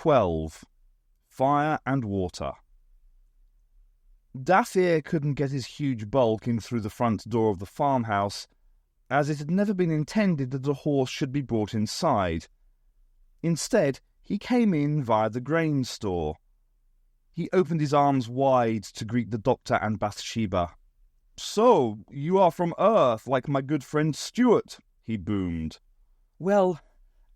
12. Fire and Water. Daffy couldn't get his huge bulk in through the front door of the farmhouse, as it had never been intended that the horse should be brought inside. Instead, he came in via the grain store. He opened his arms wide to greet the doctor and Bathsheba. "So, you are from Earth, like my good friend Stuart," he boomed. "Well,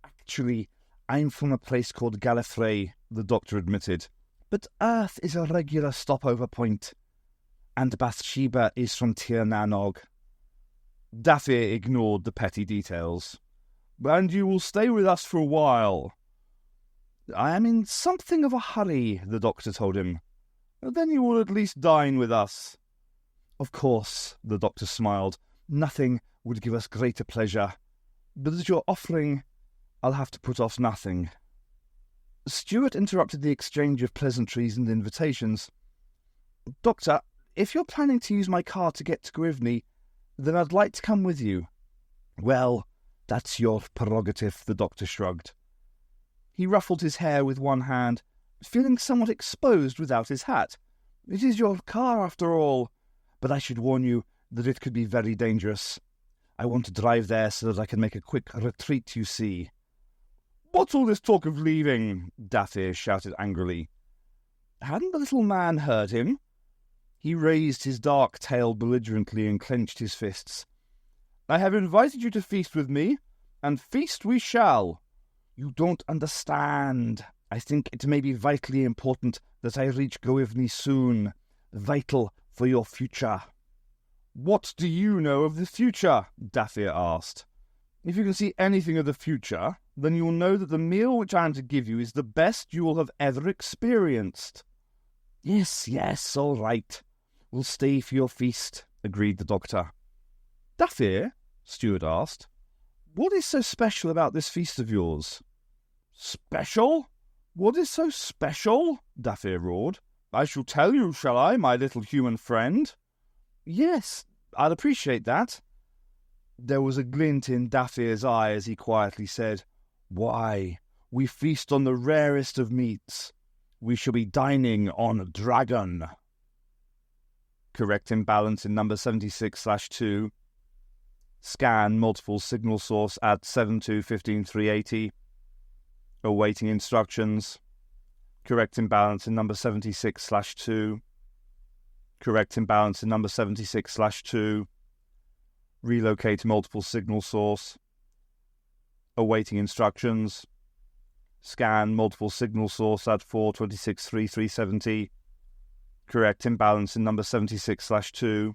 actually, I'm from a place called Gallifrey," the doctor admitted. "But Earth is a regular stopover point. And Bathsheba is from Tir Nanog." Daffy ignored the petty details. "And you will stay with us for a while?" "I am in something of a hurry," the doctor told him. "Then you will at least dine with us." "Of course," the doctor smiled. "Nothing would give us greater pleasure. But as you're offering, I'll have to put off nothing." Stuart interrupted the exchange of pleasantries and invitations. "Doctor, if you're planning to use my car to get to Grivney, then I'd like to come with you." "Well, that's your prerogative," the doctor shrugged. He ruffled his hair with one hand, feeling somewhat exposed without his hat. "It is your car, after all. But I should warn you that it could be very dangerous. I want to drive there so that I can make a quick retreat, you see." "What's all this talk of leaving?" Daffy shouted angrily. Hadn't the little man heard him? He raised his dark tail belligerently and clenched his fists. "I have invited you to feast with me, and feast we shall." "You don't understand. I think it may be vitally important that I reach Goivni soon. Vital for your future." "What do you know of the future?" Daffy asked. "If you can see anything of the future, then you will know that the meal which I am to give you is the best you will have ever experienced." Yes, all right. We'll stay for your feast," agreed the doctor. "Daffy," Stuart asked, "what is so special about this feast of yours?" "Special? What is so special?" Daffy roared. "I shall tell you, shall I, my little human friend?" "Yes, I'd appreciate that." There was a glint in Daffy's eye as he quietly said, "Why, we feast on the rarest of meats. We shall be dining on dragon." Correct imbalance in number 76/2. Scan multiple signal source at 72-15-380. Awaiting instructions. Correct imbalance in number 76/2. Correct imbalance in number 76/2. Relocate multiple signal source. Awaiting instructions. Scan multiple signal source at 426-370. Correct imbalance in number 76/2.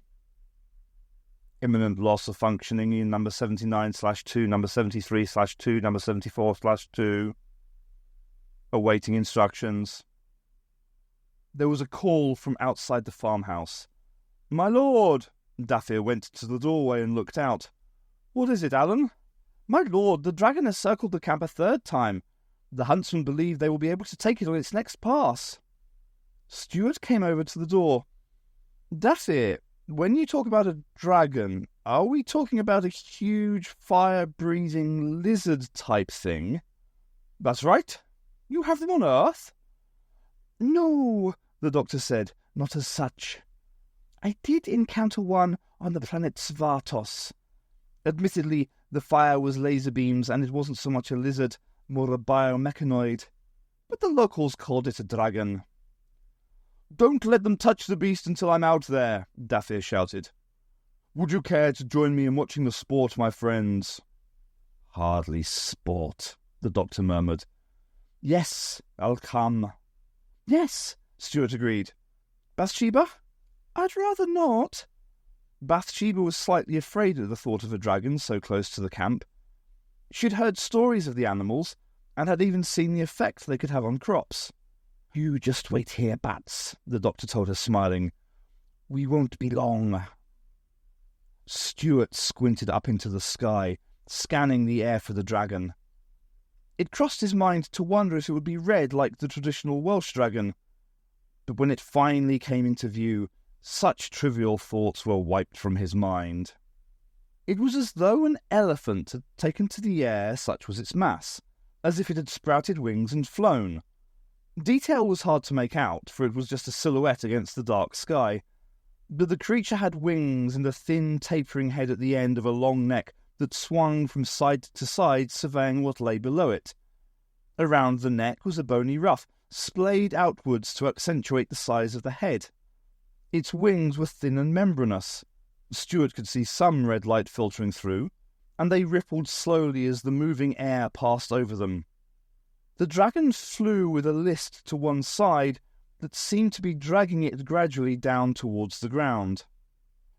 Imminent loss of functioning in number 79/2, number 73/2, number 74/2. Awaiting instructions. There was a call from outside the farmhouse. "My lord!" Daffy went to the doorway and looked out. "What is it, Alan?" "My lord, the dragon has circled the camp a third time. The huntsmen believe they will be able to take it on its next pass." Stuart came over to the door. "Daffy, when you talk about a dragon, are we talking about a huge fire-breathing lizard-type thing?" "That's right. You have them on Earth?" "No," the doctor said, "not as such. I did encounter one on the planet Svartos. Admittedly, the fire was laser beams and it wasn't so much a lizard, more a biomechanoid. But the locals called it a dragon." "Don't let them touch the beast until I'm out there," Daffy shouted. "Would you care to join me in watching the sport, my friends?" "Hardly sport," the doctor murmured. "Yes, I'll come." "Yes," Stuart agreed. "Bathsheba?" "I'd rather not." Bathsheba was slightly afraid at the thought of a dragon so close to the camp. She'd heard stories of the animals, and had even seen the effect they could have on crops. "You just wait here, Bats," the doctor told her, smiling. "We won't be long." Stuart squinted up into the sky, scanning the air for the dragon. It crossed his mind to wonder if it would be red like the traditional Welsh dragon. But when it finally came into view, such trivial thoughts were wiped from his mind. It was as though an elephant had taken to the air, such was its mass, as if it had sprouted wings and flown. Detail was hard to make out, for it was just a silhouette against the dark sky, but the creature had wings and a thin, tapering head at the end of a long neck that swung from side to side, surveying what lay below it. Around the neck was a bony ruff, splayed outwards to accentuate the size of the head. Its wings were thin and membranous. Stuart could see some red light filtering through, and they rippled slowly as the moving air passed over them. The dragon flew with a list to one side that seemed to be dragging it gradually down towards the ground.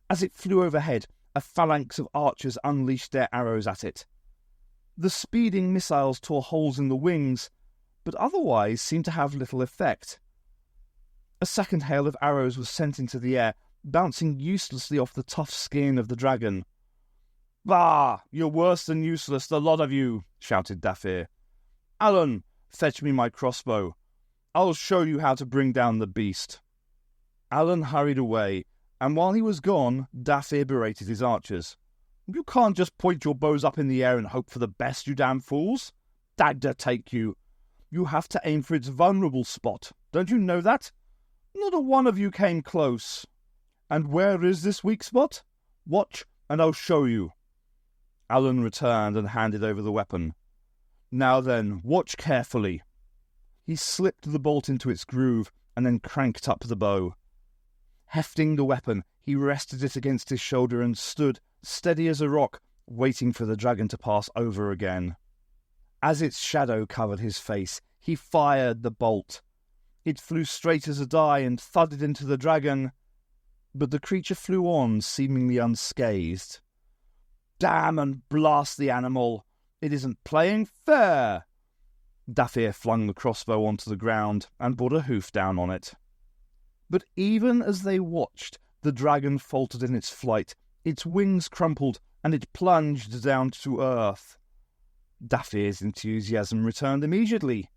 As it flew overhead, a phalanx of archers unleashed their arrows at it. The speeding missiles tore holes in the wings, but otherwise seemed to have little effect. A second hail of arrows was sent into the air, bouncing uselessly off the tough skin of the dragon. "Bah! You're worse than useless, the lot of you!" shouted Dafir. "Alan, fetch me my crossbow. I'll show you how to bring down the beast." Alan hurried away, and while he was gone, Dafir berated his archers. "You can't just point your bows up in the air and hope for the best, you damn fools. Dagda take you. You have to aim for its vulnerable spot. Don't you know that? Not a one of you came close. And where is this weak spot? Watch, and I'll show you." Alan returned and handed over the weapon. "Now then, watch carefully." He slipped the bolt into its groove and then cranked up the bow. Hefting the weapon, he rested it against his shoulder and stood, steady as a rock, waiting for the dragon to pass over again. As its shadow covered his face, he fired the bolt. It flew straight as a die and thudded into the dragon, but the creature flew on, seemingly unscathed. "Damn and blast the animal! It isn't playing fair!" Dafir flung the crossbow onto the ground and brought a hoof down on it. But even as they watched, the dragon faltered in its flight, its wings crumpled, and it plunged down to earth. Dafir's enthusiasm returned immediately.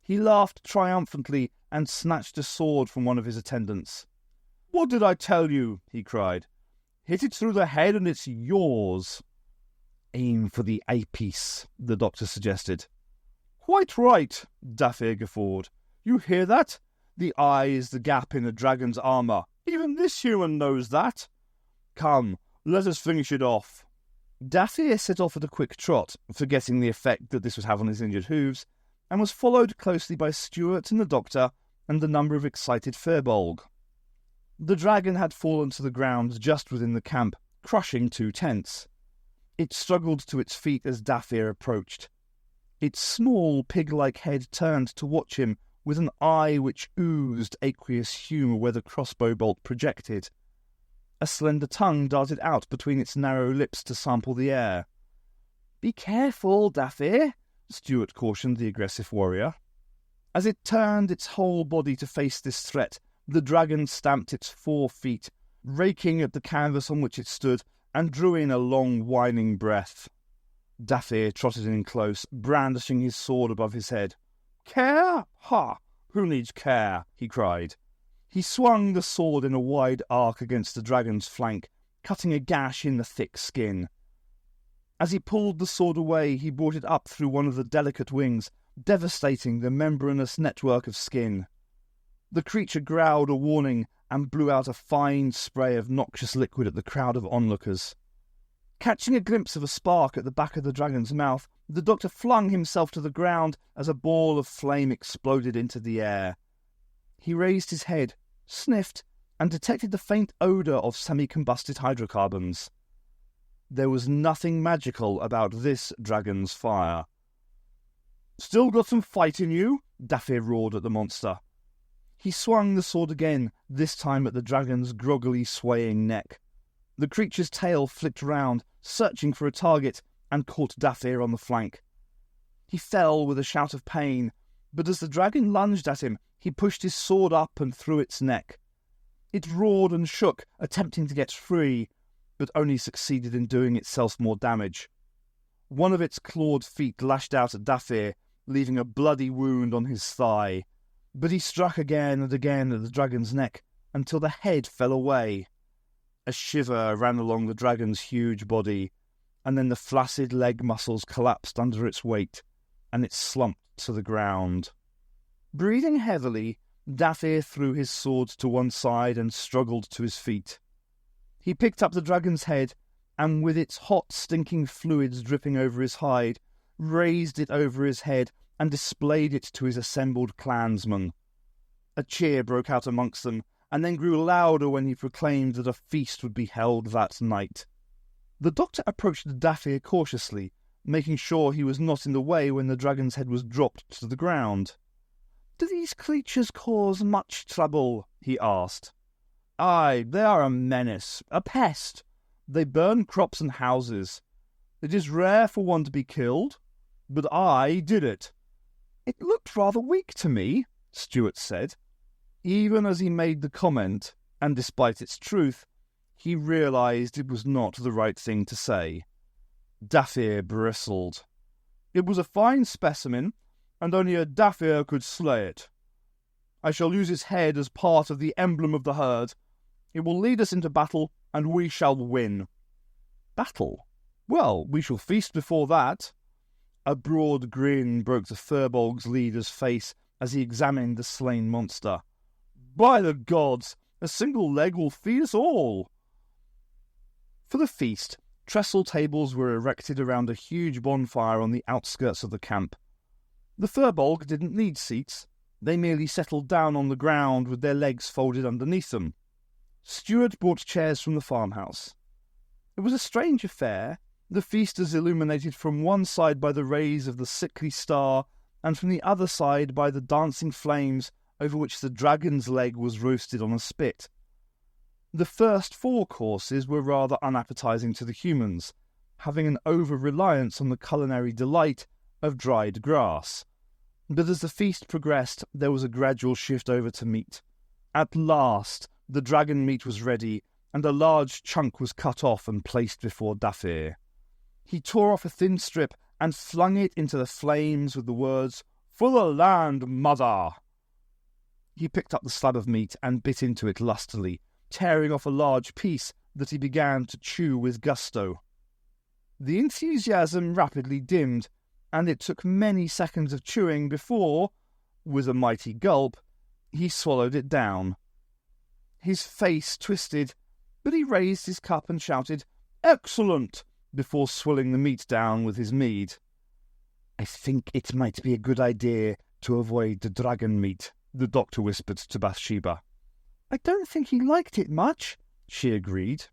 He laughed triumphantly and snatched a sword from one of his attendants. "What did I tell you?" he cried. "Hit it through the head and it's yours." "Aim for the eyepiece," the doctor suggested. "Quite right," Dafir guffawed. "You hear that? The eye is the gap in a dragon's armour. Even this human knows that. Come, let us finish it off." Dafir set off at a quick trot, forgetting the effect that this would have on his injured hooves, and was followed closely by Stuart and the doctor and a number of excited Firbolg. The dragon had fallen to the ground just within the camp, crushing 2 tents. It struggled to its feet as Dafir approached. Its small, pig-like head turned to watch him with an eye which oozed aqueous humour where the crossbow bolt projected. A slender tongue darted out between its narrow lips to sample the air. "Be careful, Dafir," Stuart cautioned the aggressive warrior. As it turned its whole body to face this threat, the dragon stamped its 4 feet, raking at the canvas on which it stood, and drew in a long, whining breath. Dafir trotted in close, brandishing his sword above his head. "Care? Ha! Who needs care?" he cried. He swung the sword in a wide arc against the dragon's flank, cutting a gash in the thick skin. As he pulled the sword away, he brought it up through one of the delicate wings, devastating the membranous network of skin. The creature growled a warning and blew out a fine spray of noxious liquid at the crowd of onlookers. Catching a glimpse of a spark at the back of the dragon's mouth, the doctor flung himself to the ground as a ball of flame exploded into the air. He raised his head, sniffed, and detected the faint odour of semi-combusted hydrocarbons. There was nothing magical about this dragon's fire. "Still got some fight in you?" Dafir roared at the monster. He swung the sword again, this time at the dragon's groggily swaying neck. The creature's tail flicked round, searching for a target, and caught Dafir on the flank. He fell with a shout of pain, but as the dragon lunged at him, he pushed his sword up and through its neck. It roared and shook, attempting to get free, but only succeeded in doing itself more damage. One of its clawed feet lashed out at Dafir, leaving a bloody wound on his thigh, but he struck again and again at the dragon's neck, until the head fell away. A shiver ran along the dragon's huge body, and then the flaccid leg muscles collapsed under its weight, and it slumped to the ground. Breathing heavily, Dafir threw his sword to one side and struggled to his feet. He picked up the dragon's head, and with its hot, stinking fluids dripping over his hide, raised it over his head and displayed it to his assembled clansmen. A cheer broke out amongst them, and then grew louder when he proclaimed that a feast would be held that night. The doctor approached Dafir cautiously, making sure he was not in the way when the dragon's head was dropped to the ground. "Do these creatures cause much trouble?" he asked. "Aye, they are a menace, a pest. They burn crops and houses. It is rare for one to be killed, but I did it." "It looked rather weak to me," Stuart said. Even as he made the comment, and despite its truth, he realised it was not the right thing to say. Dafir bristled. "It was a fine specimen, and only a Dafir could slay it. I shall use its head as part of the emblem of the herd. It will lead us into battle, and we shall win." "Battle? Well, we shall feast before that." A broad grin broke the Firbolg's leader's face as he examined the slain monster. "By the gods, a single leg will feed us all." For the feast, trestle tables were erected around a huge bonfire on the outskirts of the camp. The Firbolg didn't need seats. They merely settled down on the ground with their legs folded underneath them. Stuart brought chairs from the farmhouse. It was a strange affair, the feasters illuminated from one side by the rays of the sickly star, and from the other side by the dancing flames over which the dragon's leg was roasted on a spit. The first 4 courses were rather unappetizing to the humans, having an over-reliance on the culinary delight of dried grass. But as the feast progressed, there was a gradual shift over to meat. At last, the dragon meat was ready, and a large chunk was cut off and placed before Dafir. He tore off a thin strip and flung it into the flames with the words, "For the land, mother!" He picked up the slab of meat and bit into it lustily, tearing off a large piece that he began to chew with gusto. The enthusiasm rapidly dimmed, and it took many seconds of chewing before, with a mighty gulp, he swallowed it down. His face twisted, but he raised his cup and shouted, "Excellent!" before swilling the meat down with his mead. "I think it might be a good idea to avoid the dragon meat," the doctor whispered to Bathsheba. "I don't think he liked it much," she agreed.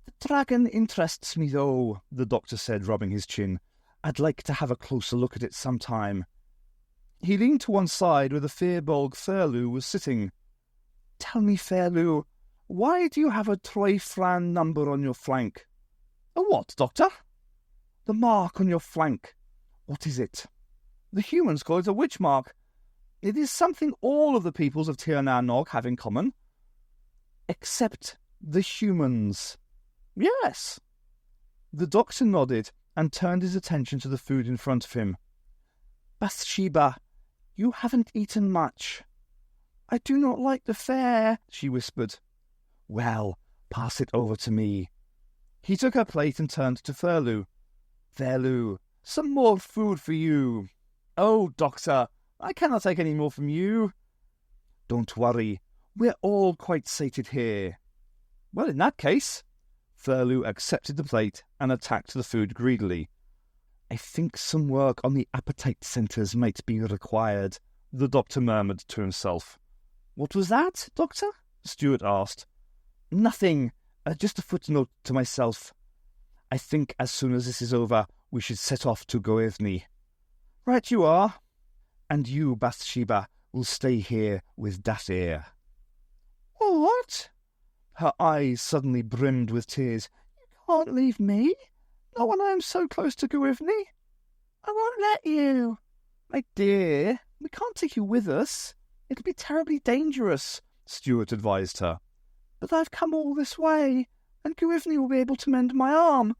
"The dragon interests me, though," the doctor said, rubbing his chin. "I'd like to have a closer look at it sometime." He leaned to one side where the Firbolg Thurlu was sitting. "Tell me, Thurlu, why do you have a Troyfran number on your flank?" "A what, Doctor?" "The mark on your flank. What is it?" "The humans call it a witch mark. It is something all of the peoples of Tir Na Nog have in common." "Except the humans." "Yes." The doctor nodded and turned his attention to the food in front of him. "Bathsheba, you haven't eaten much." "I do not like the fare," she whispered. "Well, pass it over to me." He took her plate and turned to Thurlu. "Thurlu, some more food for you." "Oh, Doctor, I cannot take any more from you." "Don't worry, we're all quite sated here." "Well, in that case..." Thurlu accepted the plate and attacked the food greedily. "I think some work on the appetite centres might be required," the doctor murmured to himself. "What was that, Doctor?" Stuart asked. "Nothing, just a footnote to myself. I think as soon as this is over, we should set off to Goevni." "Right you are." "And you, Bathsheba, will stay here with Dafir." "What?" Her eyes suddenly brimmed with tears. "You can't leave me, not when I am so close to Goevni. I won't let you." "My dear, we can't take you with us. It'll be terribly dangerous," Stuart advised her. "But I've come all this way, and Goevni will be able to mend my arm.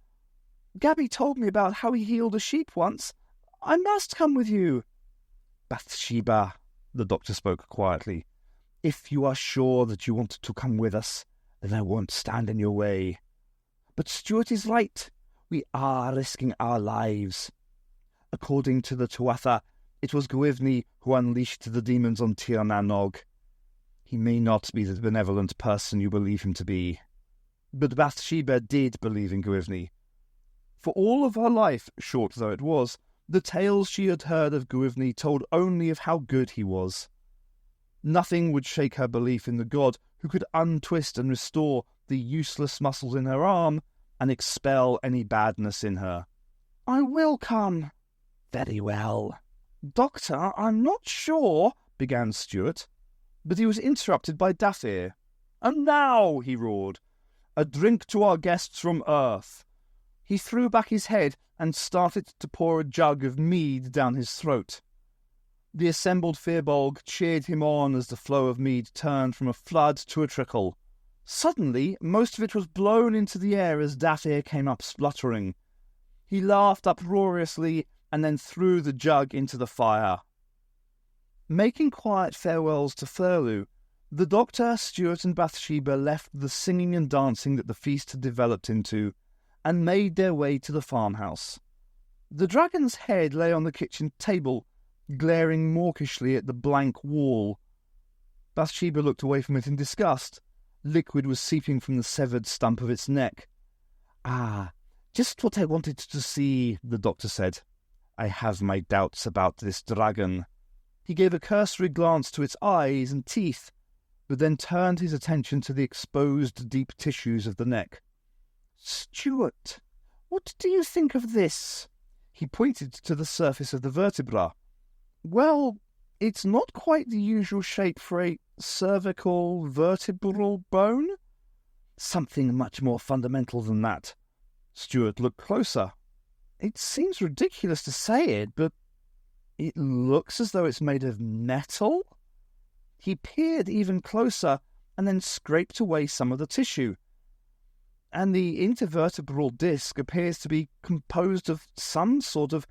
Gabby told me about how he healed a sheep once. I must come with you." "Bathsheba," the doctor spoke quietly, "if you are sure that you want to come with us, then I won't stand in your way. But Stuart is right. We are risking our lives. According to the Tuatha, It was Gwivney who unleashed the demons on Tir na Nog. He may not be the benevolent person you believe him to be. But Bathsheba did believe in Gwivney. For all of her life, short though it was, the tales she had heard of Gwivney told only of how good he was. Nothing would shake her belief in the god who could untwist and restore the useless muscles in her arm and expel any badness in her. "I will come." "Very well." "Doctor, I'm not sure," began Stuart, but he was interrupted by Daffir. "And now," he roared, "a drink to our guests from Earth." He threw back his head and started to pour a jug of mead down his throat. The assembled Firbolg cheered him on as the flow of mead turned from a flood to a trickle. Suddenly, most of it was blown into the air as Daffir came up spluttering. He laughed uproariously and then threw the jug into the fire. Making quiet farewells to Thurlu, the Doctor, Stuart and Bathsheba left the singing and dancing that the feast had developed into, and made their way to the farmhouse. The dragon's head lay on the kitchen table, glaring mawkishly at the blank wall. Bathsheba looked away from it in disgust. Liquid was seeping from the severed stump of its neck. "Ah, just what I wanted to see," the Doctor said. "I have my doubts about this dragon." He gave a cursory glance to its eyes and teeth, but then turned his attention to the exposed deep tissues of the neck. "Stuart, what do you think of this?" He pointed to the surface of the vertebra. "Well, it's not quite the usual shape for a cervical vertebral bone. Something much more fundamental than that." Stuart looked closer. "It seems ridiculous to say it, but it looks as though it's made of metal." He peered even closer and then scraped away some of the tissue. "And the intervertebral disc appears to be composed of some sort of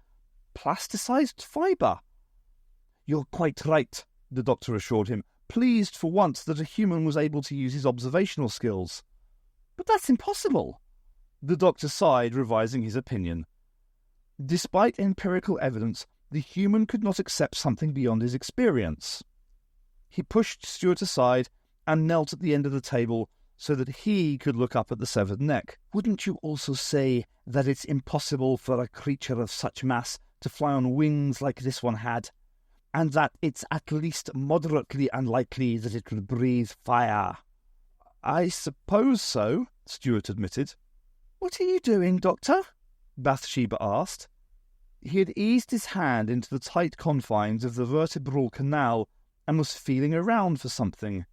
plasticized fibre." "You're quite right," the Doctor assured him, pleased for once that a human was able to use his observational skills. "But that's impossible." The Doctor sighed, revising his opinion. Despite empirical evidence, the human could not accept something beyond his experience. He pushed Stuart aside and knelt at the end of the table so that he could look up at the severed neck. "Wouldn't you also say that it's impossible for a creature of such mass to fly on wings like this one had, and that it's at least moderately unlikely that it would breathe fire?" "I suppose so," Stuart admitted. "What are you doing, Doctor?" Bathsheba asked. He had eased his hand into the tight confines of the vertebral canal and was feeling around for something.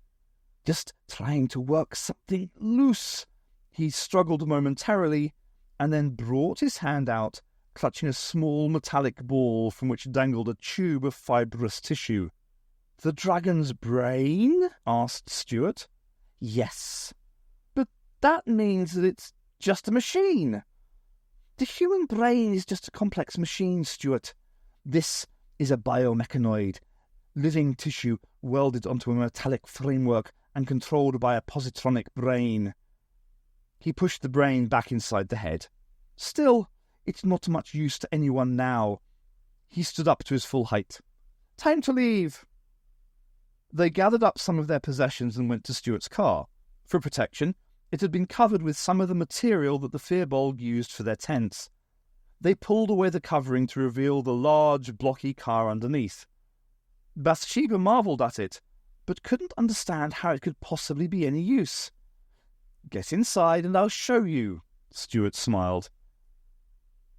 "Just trying to work something loose." He struggled momentarily and then brought his hand out, clutching a small metallic ball from which dangled a tube of fibrous tissue. "The dragon's brain?" asked Stuart. "Yes." "But that means that it's just a machine." "The human brain is just a complex machine, Stuart. This is a biomechanoid, living tissue welded onto a metallic framework and controlled by a positronic brain." He pushed the brain back inside the head. "Still, it's not much use to anyone now." He stood up to his full height. "Time to leave." They gathered up some of their possessions and went to Stuart's car. For protection, it had been covered with some of the material that the Firbolg used for their tents. They pulled away the covering to reveal the large, blocky car underneath. Bathsheba marvelled at it, but couldn't understand how it could possibly be any use. "Get inside and I'll show you," Stuart smiled.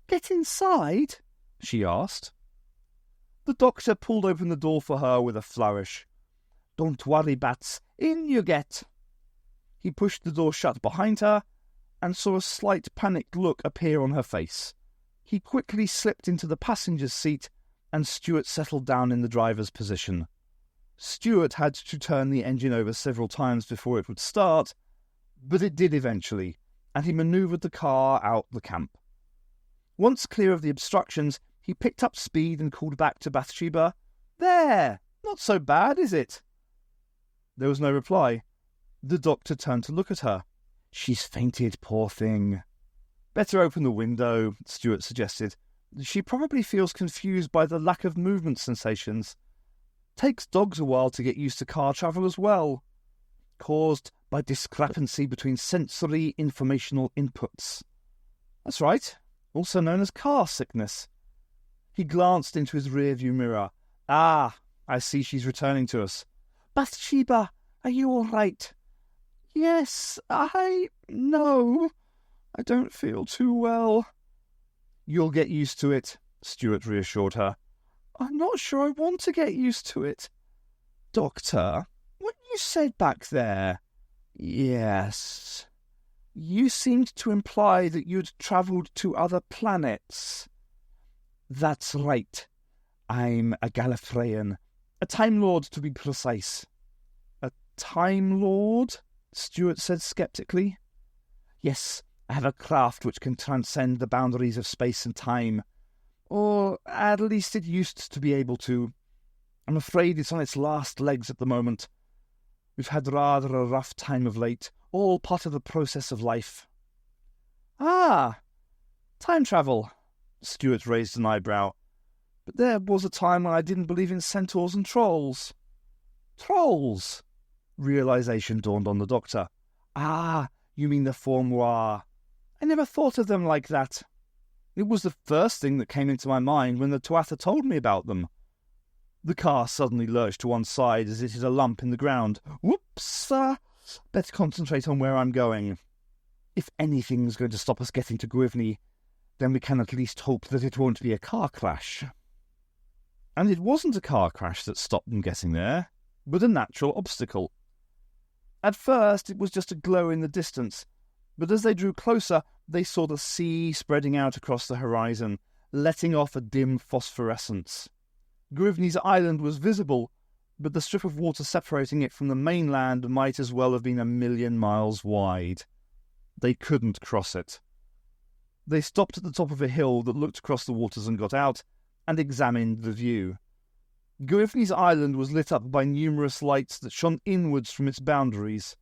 "Get inside?" she asked. The Doctor pulled open the door for her with a flourish. "Don't worry, Bats, in you get." He pushed the door shut behind her and saw a slight panicked look appear on her face. He quickly slipped into the passenger's seat and Stuart settled down in the driver's position. Stuart had to turn the engine over several times before it would start, but it did eventually, and he manoeuvred the car out the camp. Once clear of the obstructions, he picked up speed and called back to Bathsheba. "There! Not so bad, is it?" There was no reply. The Doctor turned to look at her. "She's fainted, poor thing." "Better open the window," Stuart suggested. She probably feels confused by the lack of movement sensations. Takes dogs a while to get used to car travel as well, caused by discrepancy between sensory informational inputs. That's right, also known as car sickness. He glanced into his rearview mirror. Ah, I see she's returning to us. Bathsheba, are you all right? Yes, No, I don't feel too well. You'll get used to it, Stuart reassured her. I'm not sure I want to get used to it. Doctor, what you said back there? Yes. You seemed to imply that you'd travelled to other planets. That's right. I'm a Gallifreyan. A Time Lord, to be precise. A Time Lord? Stuart said sceptically. Yes, I have a craft which can transcend the boundaries of space and time. Or at least it used to be able to. I'm afraid it's on its last legs at the moment. We've had rather a rough time of late, all part of the process of life. Ah, time travel. Stuart raised an eyebrow. But there was a time when I didn't believe in centaurs and trolls. Trolls? Realization dawned on the doctor. Ah, you mean the Formois. I never thought of them like that. It was the first thing that came into my mind when the Tuatha told me about them. The car suddenly lurched to one side as it hit a lump in the ground. Whoops! Better concentrate on where I'm going. If anything's going to stop us getting to Gwivney, then we can at least hope that it won't be a car crash. And it wasn't a car crash that stopped them getting there, but a natural obstacle. At first, it was just a glow in the distance, but as they drew closer, they saw the sea spreading out across the horizon, letting off a dim phosphorescence. Gwivney's island was visible, but the strip of water separating it from the mainland might as well have been 1,000,000 miles wide. They couldn't cross it. They stopped at the top of a hill that looked across the waters and got out, and examined the view. Gwivney's island was lit up by numerous lights that shone inwards from its boundaries.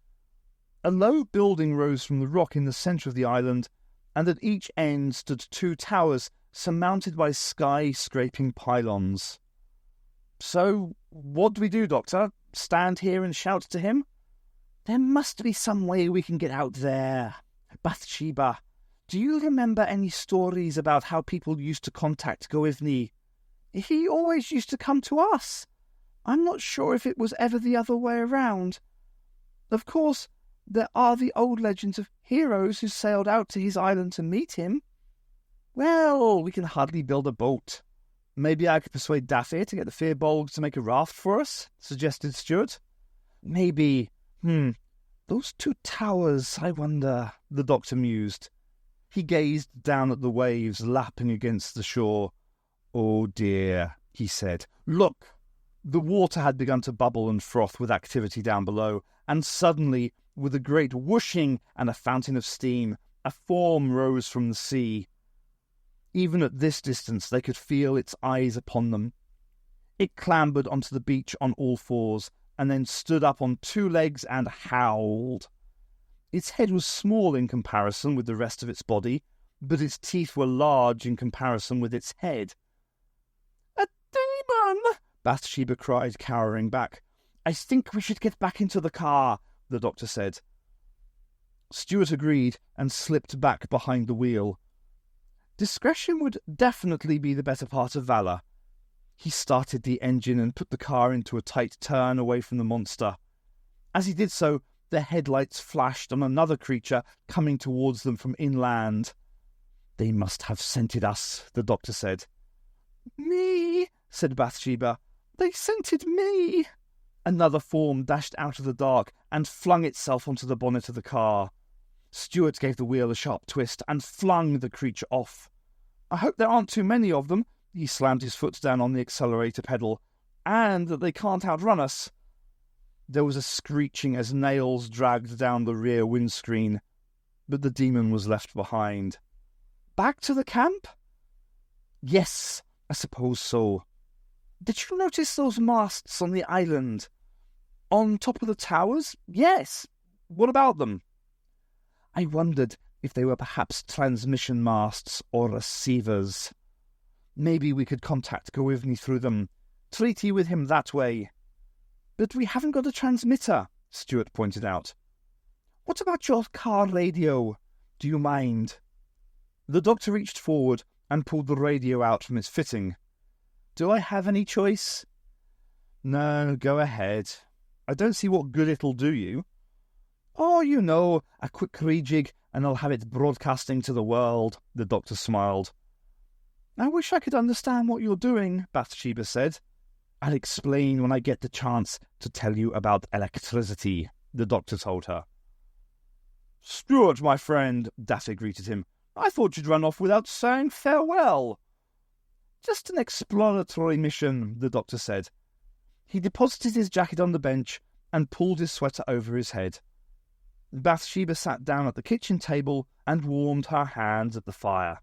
A low building rose from the rock in the centre of the island, and at each end stood 2 towers surmounted by sky-scraping pylons. So, what do we do, Doctor? Stand here and shout to him? There must be some way we can get out there. Bathsheba, do you remember any stories about how people used to contact Gwivney? He always used to come to us. I'm not sure if it was ever the other way around. Of course, there are the old legends of heroes who sailed out to his island to meet him. Well, we can hardly build a boat. Maybe I could persuade Daffy to get the Firbolgs to make a raft for us, suggested Stuart. Maybe. Those 2 towers, I wonder, the doctor mused. He gazed down at the waves lapping against the shore. Oh dear, he said. Look! The water had begun to bubble and froth with activity down below, and suddenly, with a great whooshing and a fountain of steam, a form rose from the sea. Even at this distance they could feel its eyes upon them. It clambered onto the beach on all 4s, and then stood up on 2 legs and howled. Its head was small in comparison with the rest of its body, but its teeth were large in comparison with its head. A demon! Bathsheba cried, cowering back. I think we should get back into the car, the doctor said. Stuart agreed and slipped back behind the wheel. Discretion would definitely be the better part of valour. He started the engine and put the car into a tight turn away from the monster. As he did so, the headlights flashed on another creature coming towards them from inland. They must have scented us, the doctor said. Me, said Bathsheba. They scented me. Another form dashed out of the dark and flung itself onto the bonnet of the car. Stuart gave the wheel a sharp twist and flung the creature off. I hope there aren't too many of them. He slammed his foot down on the accelerator pedal. And that they can't outrun us. There was a screeching as nails dragged down the rear windscreen, but the demon was left behind. Back to the camp? Yes, I suppose so. Did you notice those masts on the island? On top of the towers? Yes. What about them? I wondered if they were perhaps transmission masts or receivers. Maybe we could contact Govivny through them. Treaty with him that way. But we haven't got a transmitter, Stuart pointed out. What about your car radio? Do you mind? The doctor reached forward and pulled the radio out from its fitting. Do I have any choice? No, go ahead. I don't see what good it'll do you. Oh, you know, a quick rejig and I'll have it broadcasting to the world, the doctor smiled. I wish I could understand what you're doing, Bathsheba said. I'll explain when I get the chance to tell you about electricity, the doctor told her. Stuart, my friend, Daffy greeted him. I thought you'd run off without saying farewell. Just an exploratory mission, the doctor said. He deposited his jacket on the bench and pulled his sweater over his head. Bathsheba sat down at the kitchen table and warmed her hands at the fire.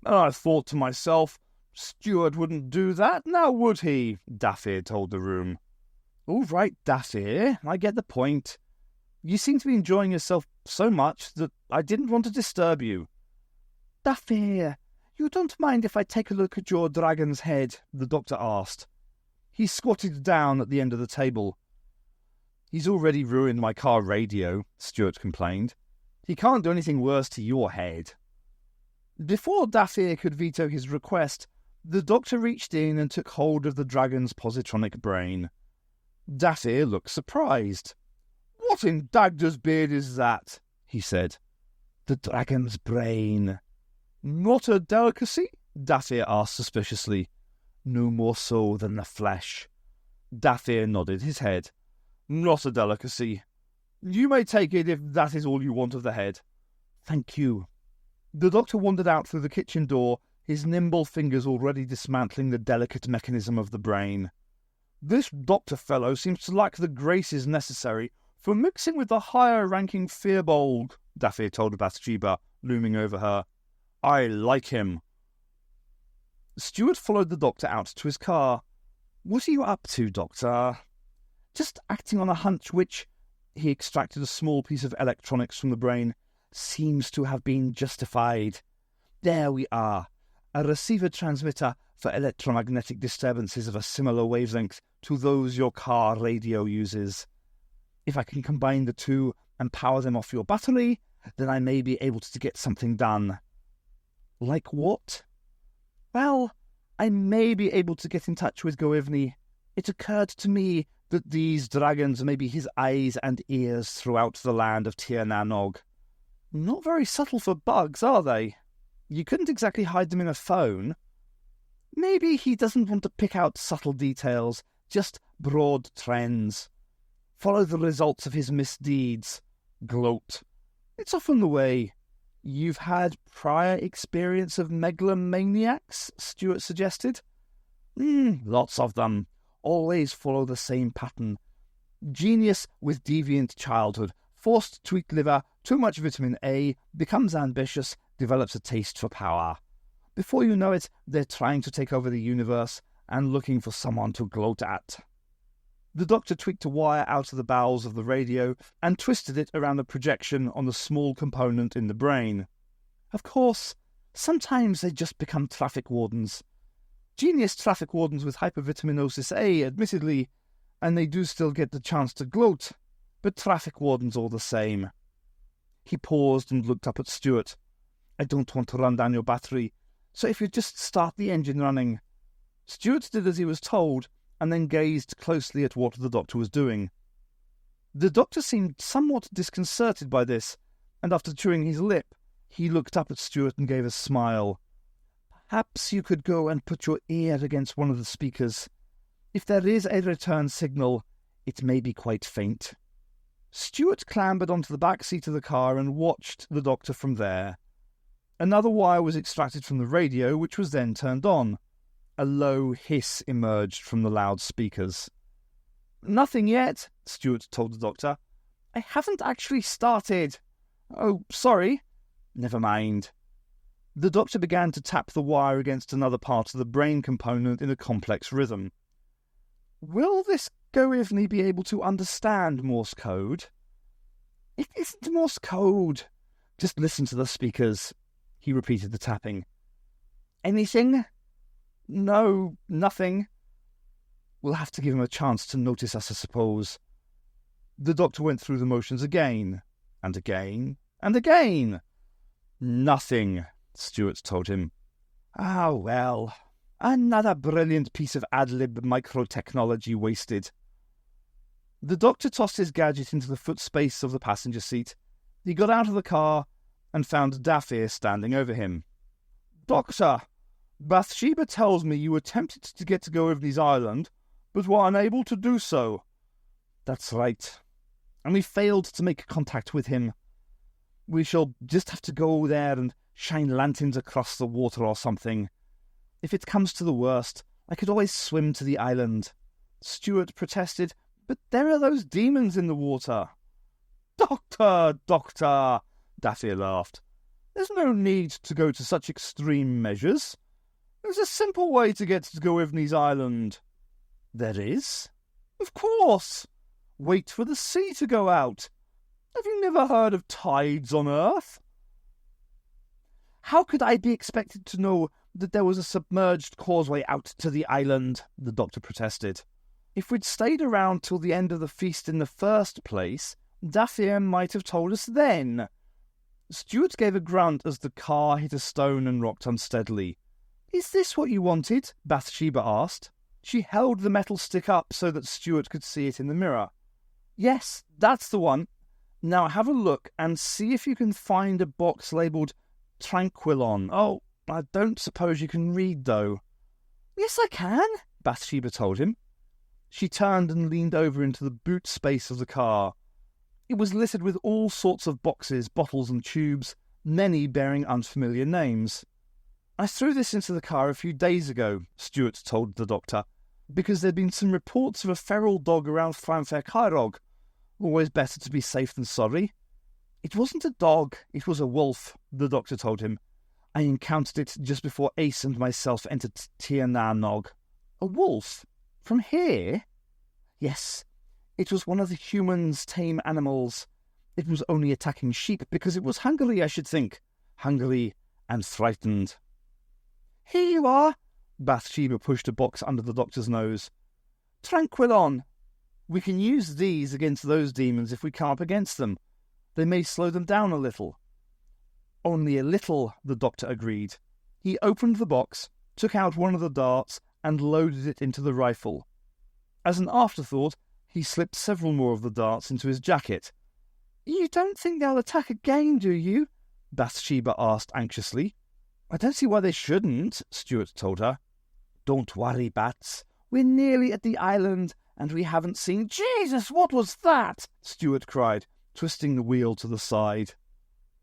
I thought to myself, Stuart wouldn't do that, now would he? Daffy told the room. All right, Daffy, I get the point. You seem to be enjoying yourself so much that I didn't want to disturb you. Daffy, you don't mind if I take a look at your dragon's head? The doctor asked. He squatted down at the end of the table. He's already ruined my car radio, Stuart complained. He can't do anything worse to your head. Before Daffy could veto his request, the doctor reached in and took hold of the dragon's positronic brain. Daffy looked surprised. What in Dagda's beard is that? He said. The dragon's brain. Not a delicacy? Daffy asked suspiciously. No more so than the flesh. Daffy nodded his head. Not a delicacy. You may take it if that is all you want of the head. Thank you. The doctor wandered out through the kitchen door, his nimble fingers already dismantling the delicate mechanism of the brain. This doctor fellow seems to lack the graces necessary for mixing with the higher-ranking Fearbold, Daffy told Bathsheba, looming over her. I like him. Stuart followed the doctor out to his car. What are you up to, Doctor? Just acting on a hunch which, he extracted a small piece of electronics from the brain, seems to have been justified. There we are. A receiver-transmitter for electromagnetic disturbances of a similar wavelength to those your car radio uses. If I can combine the two and power them off your battery, then I may be able to get something done. Like what? Well, I may be able to get in touch with Govivny. It occurred to me that these dragons may be his eyes and ears throughout the land of Tir Na Nog. Not very subtle for bugs, are they? You couldn't exactly hide them in a phone. Maybe he doesn't want to pick out subtle details, just broad trends. Follow the results of his misdeeds. Gloat. It's often the way. You've had prior experience of megalomaniacs, Stuart suggested. Lots of them. Always follow the same pattern. Genius with deviant childhood, forced to eat liver, too much vitamin A, becomes ambitious, develops a taste for power. Before you know it, they're trying to take over the universe and looking for someone to gloat at. The doctor tweaked a wire out of the bowels of the radio and twisted it around a projection on the small component in the brain. Of course, sometimes they just become traffic wardens. Genius traffic wardens with hypervitaminosis A, admittedly, and they do still get the chance to gloat, but traffic wardens all the same. He paused and looked up at Stuart. I don't want to run down your battery, so if you just start the engine running. Stuart did as he was told, and then gazed closely at what the doctor was doing. The doctor seemed somewhat disconcerted by this, and after chewing his lip, he looked up at Stuart and gave a smile. Perhaps you could go and put your ear against one of the speakers. If there is a return signal, it may be quite faint. Stuart clambered onto the back seat of the car and watched the doctor from there. Another wire was extracted from the radio, which was then turned on. A low hiss emerged from the loudspeakers. Nothing yet, Stuart told the doctor. I haven't actually started. Oh, sorry. Never mind. The doctor began to tap the wire against another part of the brain component in a complex rhythm. Will this Govivny be able to understand Morse code? It isn't Morse code. Just listen to the speakers. He repeated the tapping. Anything? No, nothing." "We'll have to give him a chance to notice us, I suppose." The doctor went through the motions again, and again, and again. "Nothing," Stuart told him. "Ah, well, another brilliant piece of ad-lib microtechnology wasted." The doctor tossed his gadget into the foot space of the passenger seat. He got out of the car and found Daffy standing over him. "Doctor, Bathsheba tells me you attempted to get to Goivni's Island, but were unable to do so." "That's right. And we failed to make contact with him. We shall just have to go there and shine lanterns across the water or something. If it comes to the worst, I could always swim to the island." Stuart protested. "But there are those demons in the water." Doctor, Daffy laughed. "There's no need to go to such extreme measures. There's a simple way to get to Goivni's Island." "There is?" "Of course. Wait for the sea to go out. Have you never heard of tides on Earth?" "How could I be expected to know that there was a submerged causeway out to the island?" the doctor protested. "If we'd stayed around till the end of the feast in the first place, Daffy might have told us then." Stuart gave a grunt as the car hit a stone and rocked unsteadily. "Is this what you wanted?" Bathsheba asked. She held the metal stick up so that Stuart could see it in the mirror. "Yes, that's the one. Now have a look and see if you can find a box labelled Tranquilon. Oh, I don't suppose you can read, though." "Yes, I can," Bathsheba told him. She turned and leaned over into the boot space of the car. It was littered with all sorts of boxes, bottles and tubes, many bearing unfamiliar names. "I threw this into the car a few days ago," Stuart told the doctor, "because there'd been some reports of a feral dog around Llanfair Caerog. Always better to be safe than sorry." "It wasn't a dog, it was a wolf," the doctor told him. "I encountered it just before Ace and myself entered Tir Na Nog." "A wolf? From here?" "Yes. It was one of the humans' tame animals. It was only attacking sheep because it was hungry, I should think. Hungry and frightened." "Here you are." Bathsheba pushed a box under the doctor's nose. "Tranquilon. We can use these against those demons if we come up against them. They may slow them down a little." "Only a little," the doctor agreed. He opened the box, took out one of the darts, and loaded it into the rifle. As an afterthought, he slipped several more of the darts into his jacket. "You don't think they'll attack again, do you?" Bathsheba asked anxiously. "I don't see why they shouldn't," Stuart told her. "Don't worry, Bats. We're nearly at the island, and we haven't seen—" "Jesus, what was that?" Stuart cried, twisting the wheel to the side.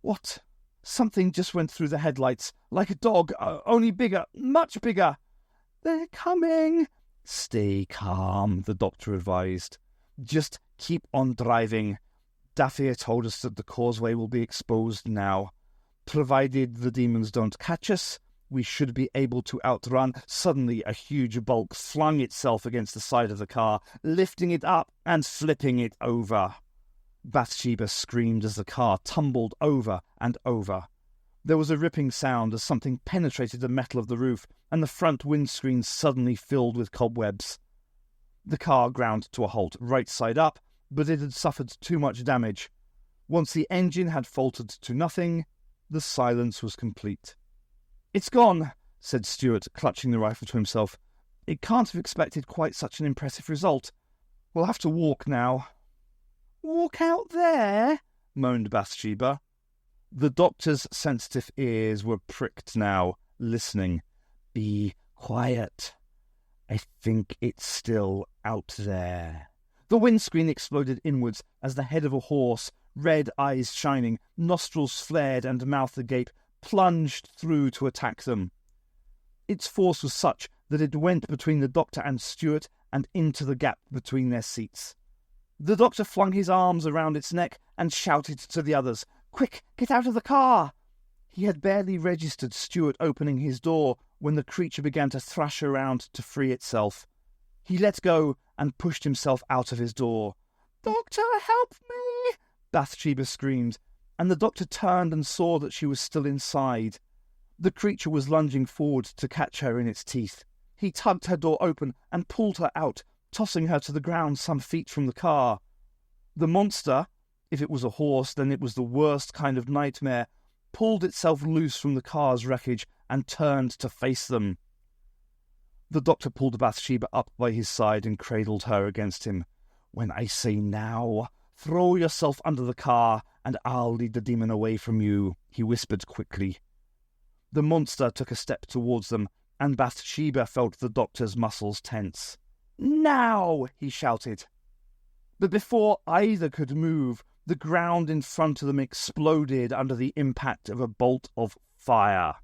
"What? Something just went through the headlights, like a dog, only bigger, much bigger." "They're coming." "Stay calm," the doctor advised. "Just keep on driving. Daffy told us that the causeway will be exposed now. Provided the demons don't catch us, we should be able to outrun." Suddenly a huge bulk flung itself against the side of the car, lifting it up and flipping it over. Bathsheba screamed as the car tumbled over and over. There was a ripping sound as something penetrated the metal of the roof, and the front windscreen suddenly filled with cobwebs. The car ground to a halt, right side up, but it had suffered too much damage. Once the engine had faltered to nothing, the silence was complete. "It's gone," said Stuart, clutching the rifle to himself. "It can't have expected quite such an impressive result. We'll have to walk now." "Walk out there?" moaned Bathsheba. The doctor's sensitive ears were pricked now, listening. "Be quiet. I think it's still out there." The windscreen exploded inwards as the head of a horse, red eyes shining, nostrils flared and mouth agape, plunged through to attack them. Its force was such that it went between the doctor and Stuart and into the gap between their seats. The doctor flung his arms around its neck and shouted to the others, "Quick, get out of the car!" He had barely registered Stuart opening his door when the creature began to thrash around to free itself. He let go and pushed himself out of his door. "Doctor, help me!" Bathsheba screamed, and the doctor turned and saw that she was still inside. The creature was lunging forward to catch her in its teeth. He tugged her door open and pulled her out, tossing her to the ground some feet from the car. The monster, if it was a horse, then it was the worst kind of nightmare, pulled itself loose from the car's wreckage and turned to face them. The doctor pulled Bathsheba up by his side and cradled her against him. "When I say now, throw yourself under the car, and I'll lead the demon away from you," he whispered quickly. The monster took a step towards them, and Bathsheba felt the doctor's muscles tense. "Now!" he shouted. But before either could move, the ground in front of them exploded under the impact of a bolt of fire.